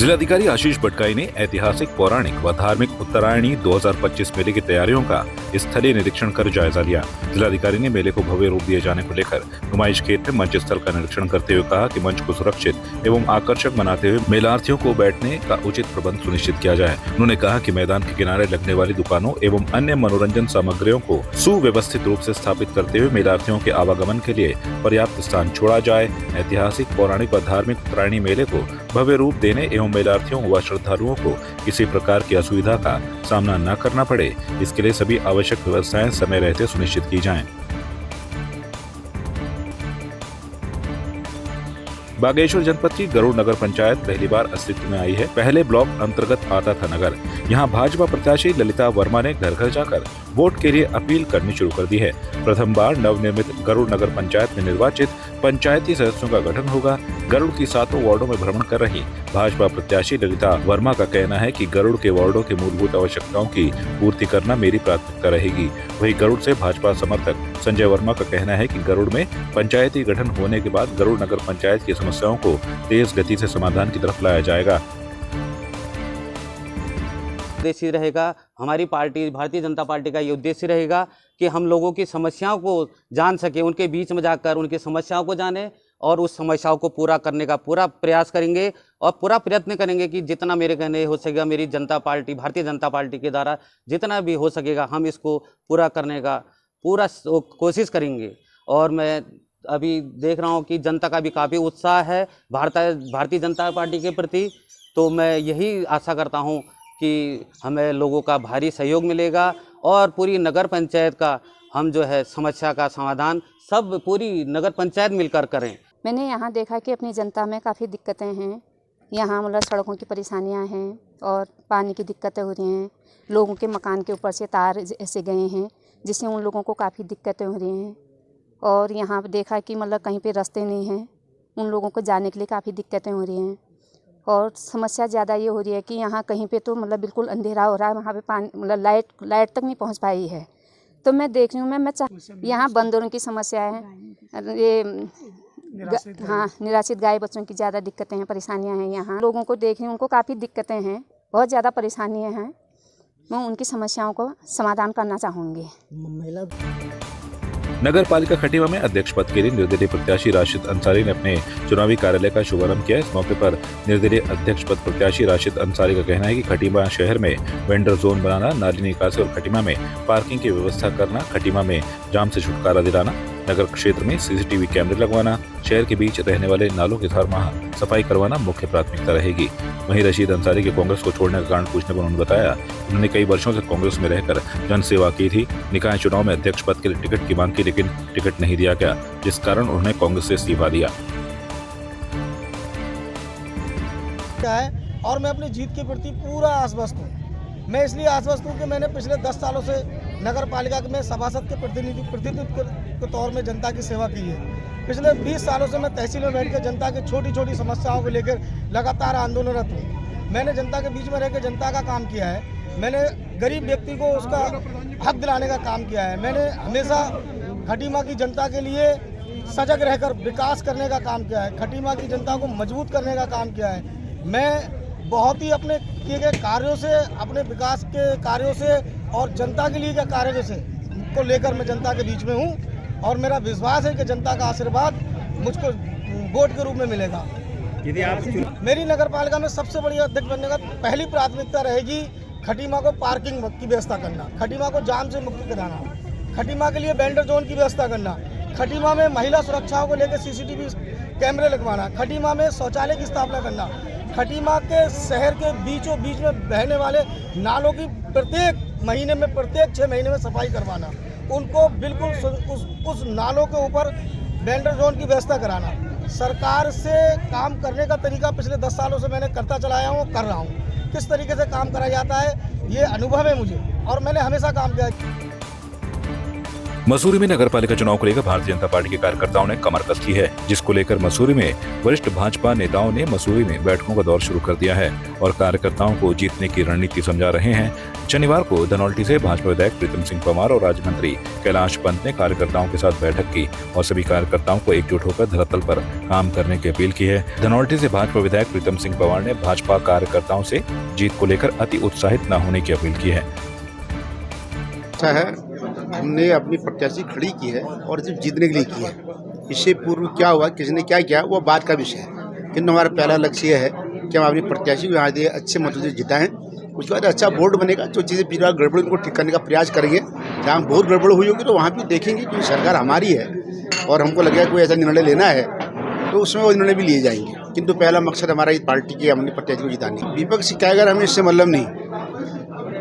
जिलाधिकारी आशीष भटगाई ने ऐतिहासिक, पौराणिक व धार्मिक उत्तरायणी 2025 मेले की तैयारियों का स्थलीय निरीक्षण कर जायजा लिया। जिलाधिकारी ने मेले को भव्य रूप दिए जाने को लेकर नुमाइश खेत में मंच स्थल का निरीक्षण करते हुए कहा कि मंच को सुरक्षित एवं आकर्षक बनाते हुए मेलार्थियों को बैठने का उचित प्रबंध सुनिश्चित किया जाए। उन्होंने कहा कि मैदान के किनारे लगने वाली दुकानों एवं अन्य मनोरंजन सामग्रियों को सुव्यवस्थित रूप से स्थापित करते हुए मेलार्थियों के आवागमन के लिए पर्याप्त स्थान छोड़ा जाए। ऐतिहासिक, पौराणिक व धार्मिक उत्तरायणी मेले को भव्य रूप देने एवं मेलार्थियों व श्रद्धालुओं को किसी प्रकार की असुविधा का सामना न करना पड़े, इसके लिए सभी आवश्यक व्यवस्थाएं समय रहते सुनिश्चित की जाएं। बागेश्वर जनपद की गरुड़ नगर पंचायत पहली बार अस्तित्व में आई है। पहले ब्लॉक अंतर्गत आता था नगर। यहाँ भाजपा प्रत्याशी ललिता वर्मा ने घर घर जाकर वोट के लिए अपील करनी शुरू कर दी है। प्रथम बार नवनिर्मित गरुड़ नगर पंचायत में निर्वाचित पंचायती सदस्यों का गठन होगा। गरुड़ की 7 वार्डों में भ्रमण कर रही भाजपा प्रत्याशी ललिता वर्मा का कहना है कि गरुड़ के वार्डों की मूलभूत आवश्यकताओं की पूर्ति करना मेरी प्राथमिकता रहेगी। वहीं गरुड़ से भाजपा समर्थक संजय वर्मा का कहना है कि गरुड़ में पंचायती गठन होने के बाद गरुड़ नगर पंचायत की समस्याओं को तेज गति से समाधान की तरफ लाया जाएगा। उद्देश्य रहेगा, हमारी पार्टी भारतीय जनता पार्टी का ये उद्देश्य रहेगा कि हम लोगों की समस्याओं को जान सके, उनके बीच में जाकर उनकी समस्याओं को जाने और उस समस्याओं को पूरा करने का पूरा प्रयास करेंगे और पूरा प्रयत्न करेंगे कि जितना मेरे कहने हो सकेगा, मेरी जनता पार्टी भारतीय जनता पार्टी के द्वारा जितना भी हो सकेगा हम इसको पूरा करने का पूरा कोशिश करेंगे। और मैं अभी देख रहा हूँ कि जनता का भी काफ़ी उत्साह है भारतीय जनता पार्टी के प्रति, तो मैं यही आशा करता हूँ कि हमें लोगों का भारी सहयोग मिलेगा और पूरी नगर पंचायत का हम जो है समस्या का समाधान सब पूरी नगर पंचायत मिलकर करें। मैंने यहाँ देखा कि अपनी जनता में काफ़ी दिक्कतें हैं। यहाँ मतलब सड़कों की परेशानियाँ हैं और पानी की दिक्कतें हो रही हैं। लोगों के मकान के ऊपर से तार ऐसे गए हैं जिससे उन लोगों को काफ़ी दिक्कतें हो रही हैं। और यहाँ देखा कि मतलब कहीं पे रास्ते नहीं हैं, उन लोगों को जाने के लिए काफ़ी दिक्कतें हो रही हैं। और समस्या ज़्यादा ये हो रही है कि यहाँ कहीं पे तो मतलब बिल्कुल अंधेरा हो रहा है, वहाँ पे पानी मतलब लाइट तक नहीं पहुँच पाई है। तो मैं देख रही हूँ यहाँ बंदरों की समस्या है, ये निराश्रित गाय बच्चों की ज़्यादा दिक्कतें हैं, परेशानियाँ हैं। यहाँ लोगों को देख रही हूँ, उनको काफ़ी दिक्कतें हैं, बहुत ज़्यादा परेशानियाँ हैं। मैं उनकी समस्याओं को समाधान करना चाहूँगी। नगर पालिका खटीमा में अध्यक्ष पद के लिए निर्दलीय प्रत्याशी राशिद अंसारी ने अपने चुनावी कार्यालय का शुभारंभ किया। इस मौके पर निर्दलीय अध्यक्ष पद प्रत्याशी राशिद अंसारी का कहना है कि खटीमा शहर में वेंडर जोन बनाना, नाली निकासी और खटीमा में पार्किंग की व्यवस्था करना, खटीमा में जाम से छुटकारा दिलाना, नगर क्षेत्र में सीसीटीवी कैमरे लगवाना, शहर के बीच रहने वाले नालों की हर माह सफाई करवाना मुख्य प्राथमिकता रहेगी। वहीं रशीद अंसारी के कांग्रेस को छोड़ने का कारण पूछने पर उन्होंने बताया उन्होंने कई वर्षों से कांग्रेस में रहकर जन सेवा की थी। निकाय चुनाव में अध्यक्ष पद के लिए टिकट की मांग की, लेकिन टिकट नहीं दिया गया, जिस कारण उन्होंने कांग्रेस से इस्तीफा दिया। और मैं अपनी जीत के प्रति पूरा आश्वस्त हूँ। मैं इसलिए आश्वस्त हूँ कि मैंने पिछले 10 सालों से नगर पालिका में सभासद के प्रतिनिधित्व के तौर में जनता की सेवा की है। पिछले 20 सालों से मैं तहसील में बैठकर जनता की छोटी छोटी समस्याओं को लेकर लगातार आंदोलनरत हूँ। मैंने जनता के बीच में रहकर जनता का काम किया है। मैंने गरीब व्यक्ति को उसका हक दिलाने का काम किया है। मैंने हमेशा खटीमा की जनता के लिए सजग रहकर विकास करने का काम किया है। खटीमा की जनता को मजबूत करने का काम किया है। मैं बहुत ही अपने किए गए कार्यों से, अपने विकास के कार्यों से और जनता के लिए के कार्यों से को लेकर मैं जनता के बीच में हूँ और मेरा विश्वास है कि जनता का आशीर्वाद मुझको वोट के रूप में मिलेगा। यदि आप मेरी नगर पालिका में सबसे बड़ी अध्यक्ष बनने का पहली प्राथमिकता रहेगी खटीमा को पार्किंग की व्यवस्था करना, खटीमा को जाम से मुक्त कराना, खटीमा के लिए वेंडर जोन की व्यवस्था करना, खटीमा में महिला सुरक्षाओं को लेकर सीसीटीवी कैमरे लगवाना, खटीमा में शौचालय की स्थापना करना, खटीमा के शहर के बीचों बीच में बहने वाले नालों की प्रत्येक 6 महीने में सफाई करवाना, उनको बिल्कुल उस नालों के ऊपर वेंडर जोन की व्यवस्था कराना। सरकार से काम करने का तरीका पिछले 10 सालों से मैंने करता चलाया हूँ, कर रहा हूँ। किस तरीके से काम करा जाता है ये अनुभव है मुझे और मैंने हमेशा काम किया। मसूरी में नगर पालिका चुनाव को लेकर भारतीय जनता पार्टी के कार्यकर्ताओं ने कमर कस ली है, जिसको लेकर मसूरी में वरिष्ठ भाजपा नेताओं ने मसूरी में बैठकों का दौर शुरू कर दिया है और कार्यकर्ताओं को जीतने की रणनीति समझा रहे हैं। शनिवार को धनौल्टी से भाजपा विधायक प्रीतम सिंह पंवार और राज्य मंत्री कैलाश पंत ने कार्यकर्ताओं के साथ बैठक की और सभी कार्यकर्ताओं को एकजुट होकर धरातल पर काम करने की अपील की है। धनौल्टी से भाजपा विधायक प्रीतम सिंह पंवार ने भाजपा कार्यकर्ताओं से जीत को लेकर अति उत्साहित न होने की अपील की है। अच्छा है, हमने अपनी प्रत्याशी खड़ी की है और सिर्फ जीतने के लिए की है। इससे पूर्व क्या हुआ, किसने क्या किया, वो बात का विषय है। किंतु हमारा पहला लक्ष्य है कि हम अपनी प्रत्याशी को यहाँ से अच्छे मतों से जिताएं। उसके बाद अच्छा बोर्ड बनेगा, जो चीज़ें फिलहाल गड़बड़ उनको ठीक करने का प्रयास करेंगे। जहाँ बहुत गड़बड़ हुई होगी तो वहाँ भी देखेंगे कि सरकार हमारी है और हमको लगेगा कोई ऐसा निर्णय लेना है तो उसमें वो निर्णय भी लिए जाएंगे। किंतु पहला मकसद हमारा इस पार्टी की अपनी प्रत्याशी को जितानी। विपक्ष क्या अगर हमें इससे मतलब नहीं,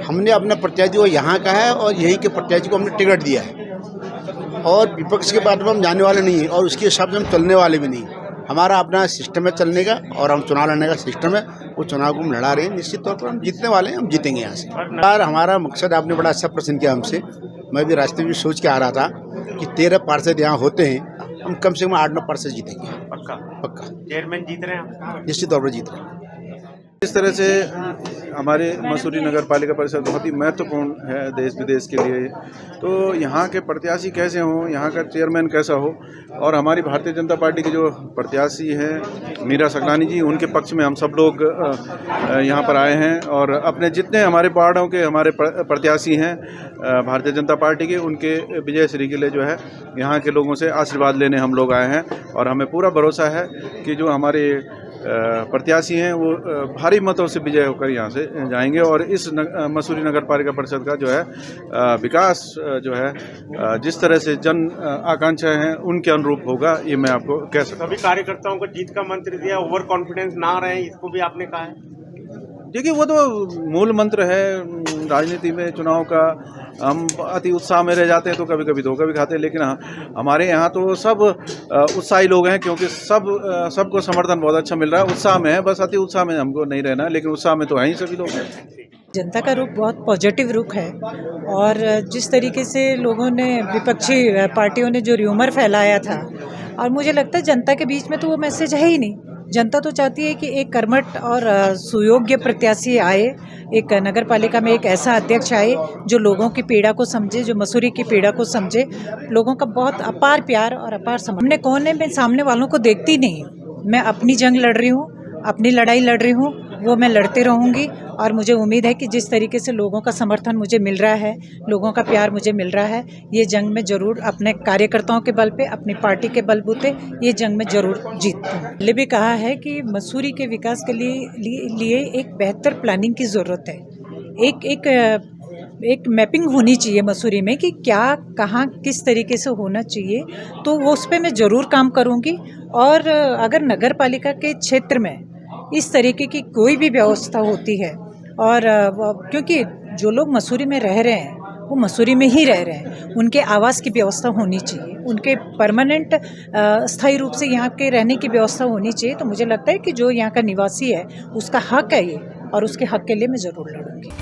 हमने अपना प्रत्याशी को यहाँ का है और यही के प्रत्याशी को हमने टिकट दिया है और विपक्ष के बात में हम जाने वाले नहीं है और उसके हिसाब से हम चलने वाले भी नहीं। हमारा अपना सिस्टम है चलने का और हम चुनाव लड़ने का सिस्टम है, वो चुनाव को हम लड़ा रहे हैं। निश्चित तौर पर हम जीतने वाले हैं, हम जीतेंगे यहाँ से। यार हमारा मकसद, आपने बड़ा अच्छा प्रश्न किया हमसे। मैं भी रास्ते में सोच के आ रहा था कि 13 पार्षद यहाँ होते हैं, हम कम से कम 8-9 पार्षद जीतेंगे। पक्का चेयरमैन जीत रहे हैं, निश्चित तौर पर जीत रहे हैं। इस तरह से हमारे मसूरी नगर पालिका परिषद बहुत ही महत्वपूर्ण है देश विदेश के लिए। तो यहाँ के प्रत्याशी कैसे हों, यहाँ का चेयरमैन कैसा हो, और हमारी भारतीय जनता पार्टी के जो प्रत्याशी हैं मीरा सकलानी जी, उनके पक्ष में हम सब लोग यहाँ पर आए हैं और अपने जितने हमारे वार्डों के हमारे प्रत्याशी हैं भारतीय जनता पार्टी के, उनके विजय श्री के लिए जो है यहाँ के लोगों से आशीर्वाद लेने हम लोग आए हैं। और हमें पूरा भरोसा है कि जो हमारे प्रत्याशी हैं वो भारी मतों से विजय होकर यहाँ से जाएंगे और इस मसूरी नगर पालिका परिषद का जो है विकास जो है जिस तरह से जन आकांक्षाएं हैं उनके अनुरूप होगा, ये मैं आपको कह सकता हूँ। सभी कार्यकर्ताओं को जीत का मंत्र दिया, ओवर कॉन्फिडेंस ना रहे, इसको भी आपने कहा है। देखिए वो तो मूल मंत्र है राजनीति में, चुनाव का। हम अति उत्साह में रह जाते हैं तो कभी कभी धोखा भी खाते हैं, लेकिन हमारे यहाँ तो सब उत्साही लोग हैं क्योंकि सबको समर्थन बहुत अच्छा मिल रहा है। उत्साह में है, बस अति उत्साह में हमको नहीं रहना, लेकिन उत्साह में तो है ही सभी लोग। जनता का रुख बहुत पॉजिटिव रुख है और जिस तरीके से लोगों ने, विपक्षी पार्टियों ने जो र्यूमर फैलाया था, और मुझे लगता है जनता के बीच में तो वो मैसेज है ही नहीं। जनता तो चाहती है कि एक कर्मठ और सुयोग्य प्रत्याशी आए, एक नगर पालिका में एक ऐसा अध्यक्ष आए जो लोगों की पीड़ा को समझे, जो मसूरी की पीड़ा को समझे। लोगों का बहुत अपार प्यार और अपार समर्थन। हमने कोने में सामने वालों को देखती नहीं, मैं अपनी जंग लड़ रही हूँ, अपनी लड़ाई लड़ रही हूँ, वो मैं लड़ते रहूँगी। और मुझे उम्मीद है कि जिस तरीके से लोगों का समर्थन मुझे मिल रहा है, लोगों का प्यार मुझे मिल रहा है, ये जंग में ज़रूर अपने कार्यकर्ताओं के बल पे, अपनी पार्टी के बलबूते ये जंग में ज़रूर जीतती हूँ। पहले भी कहा है कि मसूरी के विकास के लिए एक बेहतर प्लानिंग की ज़रूरत है। एक मैपिंग होनी चाहिए मसूरी में कि क्या, कहाँ, किस तरीके से होना चाहिए। तो वो उस पर मैं ज़रूर काम करूँगी। और अगर नगर पालिका के क्षेत्र में इस तरीके की कोई भी व्यवस्था होती है, और क्योंकि जो लोग मसूरी में रह रहे हैं वो मसूरी में ही रह रहे हैं, उनके आवास की व्यवस्था होनी चाहिए, उनके परमानेंट स्थायी रूप से यहाँ के रहने की व्यवस्था होनी चाहिए। तो मुझे लगता है कि जो यहाँ का निवासी है उसका हक है ये, और उसके हक के लिए मैं ज़रूर लड़ूंगी।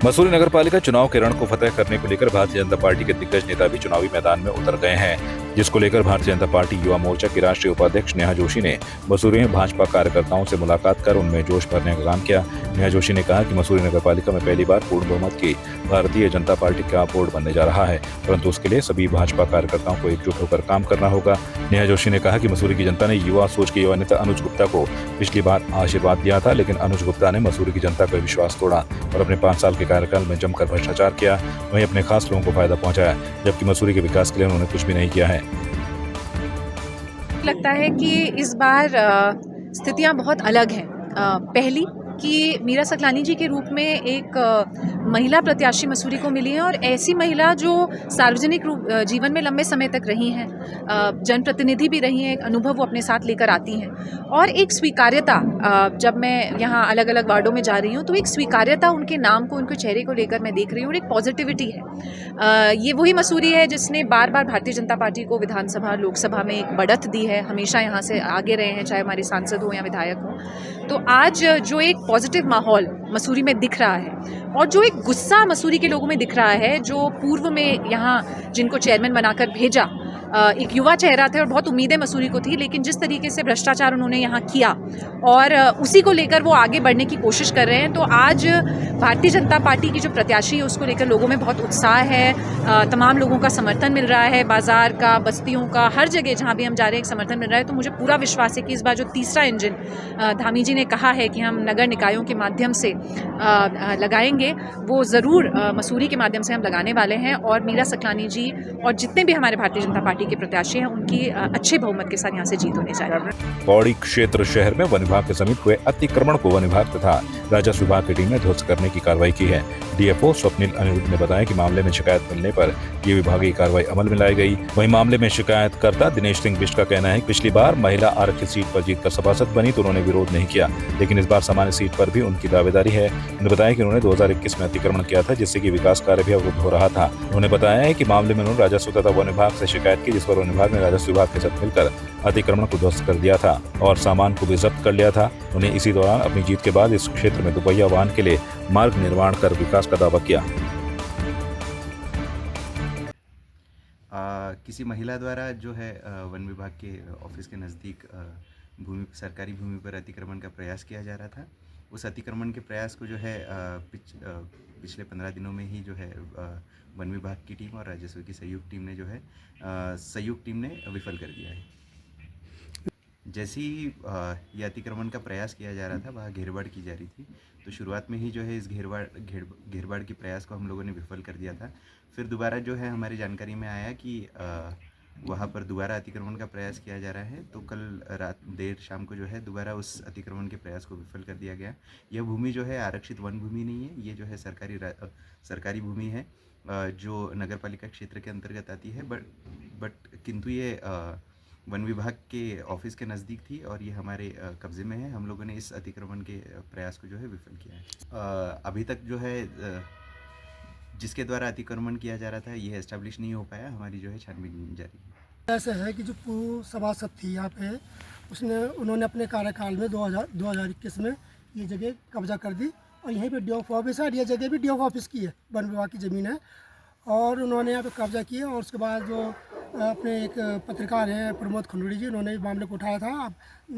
मसूरी नगर पालिका चुनाव के रण को फतह करने को लेकर भारतीय जनता पार्टी के दिग्गज नेता भी चुनावी मैदान में उतर गए हैं, जिसको लेकर भारतीय जनता पार्टी युवा मोर्चा की राष्ट्रीय उपाध्यक्ष नेहा जोशी ने मसूरी में भाजपा कार्यकर्ताओं से मुलाकात कर उनमें जोश भरने का काम किया। नेहा जोशी ने कहा कि मसूरी नगर पालिका में पहली बार पूर्ण बहुमत की भारतीय जनता पार्टी का बोर्ड बनने जा रहा है, परंतु उसके लिए सभी भाजपा कार्यकर्ताओं को एकजुट होकर काम करना होगा। नेहा जोशी ने कहा कि मसूरी की जनता ने युवा सोच के युवा नेता अनुज गुप्ता को पिछली बार आशीर्वाद दिया था, लेकिन अनुज गुप्ता ने मसूरी की जनता का विश्वास तोड़ा और अपने 5 साल के कार्यकाल में जमकर भ्रष्टाचार किया, वहीं अपने खास लोगों को फायदा पहुंचाया, जबकि मसूरी के विकास के लिए उन्होंने कुछ भी नहीं किया है। लगता है कि इस बार स्थितियां बहुत अलग हैं। पहली कि मीरा सकलानी जी के रूप में एक महिला प्रत्याशी मसूरी को मिली है, और ऐसी महिला जो सार्वजनिक जीवन में लंबे समय तक रही हैं, जनप्रतिनिधि भी रही हैं, एक अनुभव वो अपने साथ लेकर आती हैं, और एक स्वीकार्यता। जब मैं यहाँ अलग अलग वार्डों में जा रही हूँ तो एक स्वीकार्यता उनके नाम को, उनके चेहरे को लेकर मैं देख रही हूँ, और एक पॉजिटिविटी है। ये वही मसूरी है जिसने बार बार भारतीय जनता पार्टी को विधानसभा, लोकसभा में एक बढ़त दी है, हमेशा यहाँ से आगे रहे हैं, चाहे हमारे सांसद हो या विधायक हो। तो आज जो एक पॉजिटिव माहौल मसूरी में दिख रहा है और जो एक गुस्सा मसूरी के लोगों में दिख रहा है, जो पूर्व में यहाँ जिनको चेयरमैन बनाकर भेजा एक युवा चेहरा थे और बहुत उम्मीदें मसूरी को थी, लेकिन जिस तरीके से भ्रष्टाचार उन्होंने यहाँ किया और उसी को लेकर वो आगे बढ़ने की कोशिश कर रहे हैं। तो आज भारतीय जनता पार्टी की जो प्रत्याशी है उसको लेकर लोगों में बहुत उत्साह है, तमाम लोगों का समर्थन मिल रहा है, बाज़ार का, बस्तियों का, हर जगह जहाँ भी हम जा रहे हैं समर्थन मिल रहा है। तो मुझे पूरा विश्वास है कि इस बार जो तीसरा इंजन धामी जी ने कहा है कि हम नगर निकायों के माध्यम से लगाएंगे, वो ज़रूर मसूरी के माध्यम से हम लगाने वाले हैं और मीरा सकलानी जी और जितने भी हमारे भारतीय जनता पार्टी के प्रत्याशी हैं उनकी अच्छे बहुमत के साथ यहाँ से जीत होने जा रही है। पौड़ी क्षेत्र शहर में वन विभाग के समीप हुए अतिक्रमण को वन विभाग तथा राजस्व विभाग की टीम ने ध्वस्त करने की कार्रवाई की है। डीएफओ स्वप्निल अनिरुद्ध ने बताया कि मामले में शिकायत मिलने पर ये विभागीय कार्रवाई अमल में लाई गई। वहीं मामले में शिकायतकर्ता दिनेश सिंह बिष्ट का कहना है कि पिछली बार महिला आरक्षित सीट पर जीतकर सभासद बनी तो उन्होंने विरोध नहीं किया, लेकिन इस बार सामान्य सीट पर भी उनकी दावेदारी है। उन्होंने बताया कि उन्होंने 2021 में अतिक्रमण किया था, जिससे कि विकास कार्य भी अवरुद्ध हो रहा था। उन्होंने बताया है कि मामले में उन्होंने राजस्व तथा वन विभाग से शिकायत की, जिस पर वन विभाग ने राजस्व विभाग के साथ मिलकर अतिक्रमण को ध्वस्त कर दिया था और सामान को भी जब्त कर लिया था। उन्हें इसी दौरान अपनी जीत के बाद इस क्षेत्र में दुपहिया वाहन के लिए मार्ग निर्माण कर विकास का दावा किया। किसी महिला द्वारा जो है वन विभाग के ऑफिस के नज़दीक सरकारी भूमि पर अतिक्रमण का प्रयास किया जा रहा था। उस अतिक्रमण के प्रयास को जो है पिछले 15 दिनों में ही जो है वन विभाग की टीम और राजस्व की संयुक्त टीम ने विफल कर दिया है। जैसे ही ये अतिक्रमण का प्रयास किया जा रहा था, वहाँ घेरबाड़ की जा रही थी, तो शुरुआत में ही जो है इस घेरबाड़ के प्रयास को हम लोगों ने विफल कर दिया था। फिर दोबारा जो है हमारी जानकारी में आया कि वहाँ पर दोबारा अतिक्रमण का प्रयास किया जा रहा है, तो कल देर शाम को जो है दोबारा उस अतिक्रमण के प्रयास को विफल कर दिया गया। यह भूमि जो है आरक्षित वन भूमि नहीं है, ये जो है सरकारी भूमि है जो नगर पालिका क्षेत्र के अंतर्गत आती है, बट किंतु ये वन विभाग के ऑफिस के नज़दीक थी और ये हमारे कब्ज़े में है। हम लोगों ने इस अतिक्रमण के प्रयास को जो है विफल किया है। अभी तक जो है जिसके द्वारा अतिक्रमण किया जा रहा था ये एस्टैब्लिश नहीं हो पाया। हमारी जो है छानबीन जारी है। ऐसा है कि जो पूर्व सभासद थी यहाँ पे, उन्होंने अपने कार्यकाल में 2021 में ये जगह कब्जा कर दी और यहीं पे डीएफ ऑफिस है, ये जगह भी डीएफ ऑफिस की है, वन विभाग की ज़मीन है और उन्होंने यहाँ पे कब्जा किया। और उसके बाद जो अपने एक पत्रकार हैं प्रमोद खंडूड़ी जी, उन्होंने इस मामले को उठाया था।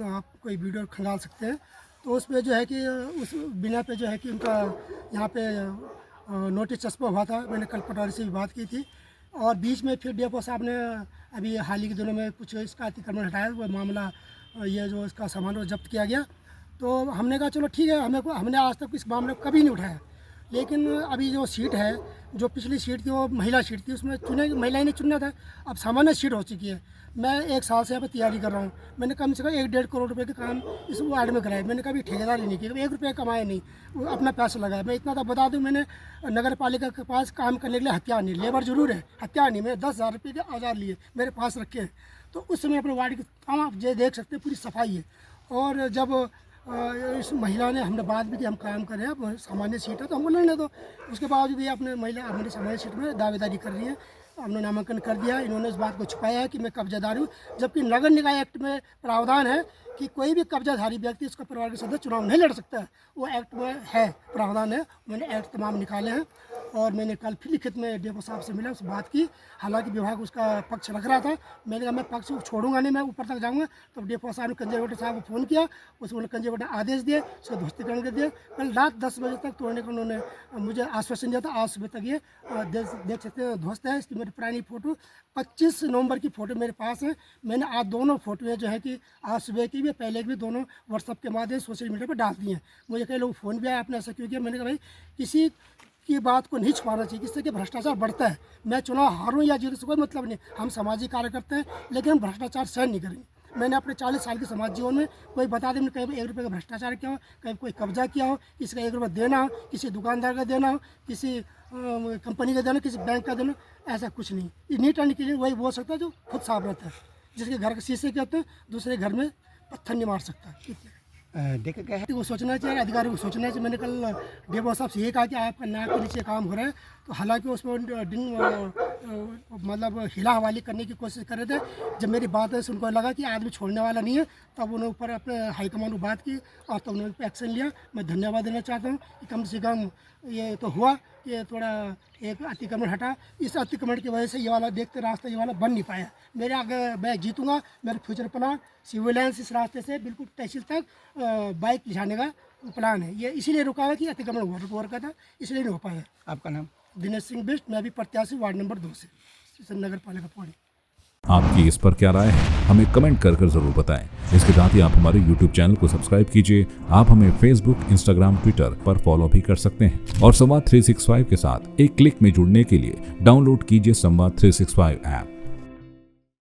आप कोई वीडियो खंगाल सकते हैं, तो उस पर जो है कि उस बिना पे जो है कि उनका यहाँ पे नोटिस चस्पा हुआ था। मैंने कल पटवारी से भी बात की थी और बीच में फिर डीएफओ साहब ने अभी हाल ही के दिनों में कुछ इसका अतिक्रमण हटाया, वो मामला ये जो इसका सामान वो जब्त किया गया। तो हमने कहा चलो ठीक है, हमने आज तक इस मामले को कभी नहीं उठाया, लेकिन अभी जो सीट है, जो पिछली सीट थी वो महिला सीट थी, उसमें महिला ने चुनना था। अब सामान्य सीट हो चुकी है। मैं 1 साल से यहाँ पर तैयारी कर रहा हूँ। मैंने कम से कम 1-1.5 करोड़ रुपए के काम इस वार्ड में कराए। मैंने कभी ठेकेदारी नहीं की, 1 रुपये कमाए नहीं, वो अपना पैसा लगाया। मैं इतना तो बता दूँ, मैंने नगर पालिका के पास काम करने के लिए हथियार नहीं, लेबर जरूर है, हथियार नहीं। मैंने 10,000 रुपये के औजार लिए मेरे पास रखे हैं। तो उस समय अपने वार्ड की काम आप देख सकते हैं, पूरी सफाई है। और जब इस महिला ने हमने बात भी कि हम काम कर रहे हैं, सामान्य सीट है तो हमको लड़ने दो। उसके बावजूद भी अपने महिला हमारी सामान्य सीट में दावेदारी कर रही है। हमने नामांकन कर दिया। इन्होंने इस बात को छुपाया है कि मैं कब्जादार हूँ, जबकि नगर निकाय एक्ट में प्रावधान है कि कोई भी कब्जाधारी व्यक्ति उसका परिवार के सदस्य चुनाव नहीं लड़ सकता है। वो एक्ट में है, प्रावधान है। मैंने एक्ट तमाम निकाले हैं और मैंने कल फिर लिखित में डीएफओ साहब से मिला, उससे बात की। हालांकि विभाग उसका पक्ष रख रहा था। मैंने कहा मैं पक्ष छोड़ूंगा नहीं, मैं ऊपर तक जाऊंगा। तो डीएफओ साहब ने कंजरवेटर साहब को फ़ोन किया, उसको कंजरवेटर आदेश दिए, उसका ध्वस्तीकरण कर दिया। कल रात 10 बजे तक तोड़ने का उन्होंने मुझे आश्वासन दिया था। आज सुबह तक ये देख सकते हैं ध्वस्त है। इसकी मेरी पुरानी फ़ोटो 25 नवंबर की फ़ोटो मेरे पास है। मैंने आज दोनों फोटोएँ जो है कि आज सुबह की भी पहले की भी दोनों व्हाट्सअप के माध्यम से सोशल मीडिया पर डाल दिए हैं। मुझे कई लोग फ़ोन भी आया, आपने ऐसा क्यों किया? मैंने कहा भाई किसी की बात को नहीं छुपाना चाहिए, किससे कि भ्रष्टाचार बढ़ता है। मैं चुनाव हारूं या जीतूं से कोई मतलब नहीं, हम सामाजिक कार्य करते हैं, लेकिन हम भ्रष्टाचार सहन नहीं करेंगे। मैंने अपने 40 साल के समाज जीवन में कोई बता दें कहीं 1 रुपये का भ्रष्टाचार किया हो, कहीं कोई कब्जा किया हो, किसी का 1 रुपये देना हो, किसी दुकानदार का देना हो, किसी कंपनी का देना, किसी बैंक का देना, ऐसा कुछ नहीं। ये नीट एंड क्लीन वही बोल सकता है जो खुद साफ रहता है, जिसके घर के शीशे कहते हैं, दूसरे घर में पत्थर नहीं मार सकता। देख क्या है वो सोचना चाहिए, अधिकारी को सोचना चाहिए। मैंने कल डीएफओ साहब से ये कहा कि आपका नाक के नीचे काम हो रहा है, तो हालांकि उसमें दिन मतलब हिला हवाली करने की कोशिश कर रहे थे। जब मेरी बात है उनको लगा कि आदमी छोड़ने वाला नहीं है, तब उन्होंने ऊपर अपने हाईकमान को बात की और तब उन्होंने एक्शन लिया। मैं धन्यवाद देना चाहता हूँ कि कम से कम ये तो हुआ कि थोड़ा एक अतिक्रमण हटा। इस अतिक्रमण की वजह से ये वाला देखते रास्ता ये वाला बन नहीं पाया। मेरे आगे मैं जीतूंगा, मेरा फ्यूचर प्लान सिविल लाइन्स इस रास्ते से बिल्कुल तहसील तक बाइक ले का प्लान है। ये इसीलिए रुका है कि अतिक्रमण हुआ का था, इसलिए नहीं हो पाया। आपका नाम? दिनेश सिंह बिष्ट, मैं भी प्रत्याशी वार्ड नंबर 2 से नगर पालिका पौड़ी। आपकी इस पर क्या राय है, हमें कमेंट कर जरूर बताएं। इसके साथ ही आप हमारे YouTube चैनल को सब्सक्राइब कीजिए। आप हमें Facebook, Instagram, Twitter पर फॉलो भी कर सकते हैं और संवाद 365 के साथ एक क्लिक में जुड़ने के लिए डाउनलोड कीजिए संवाद 365 ऐप।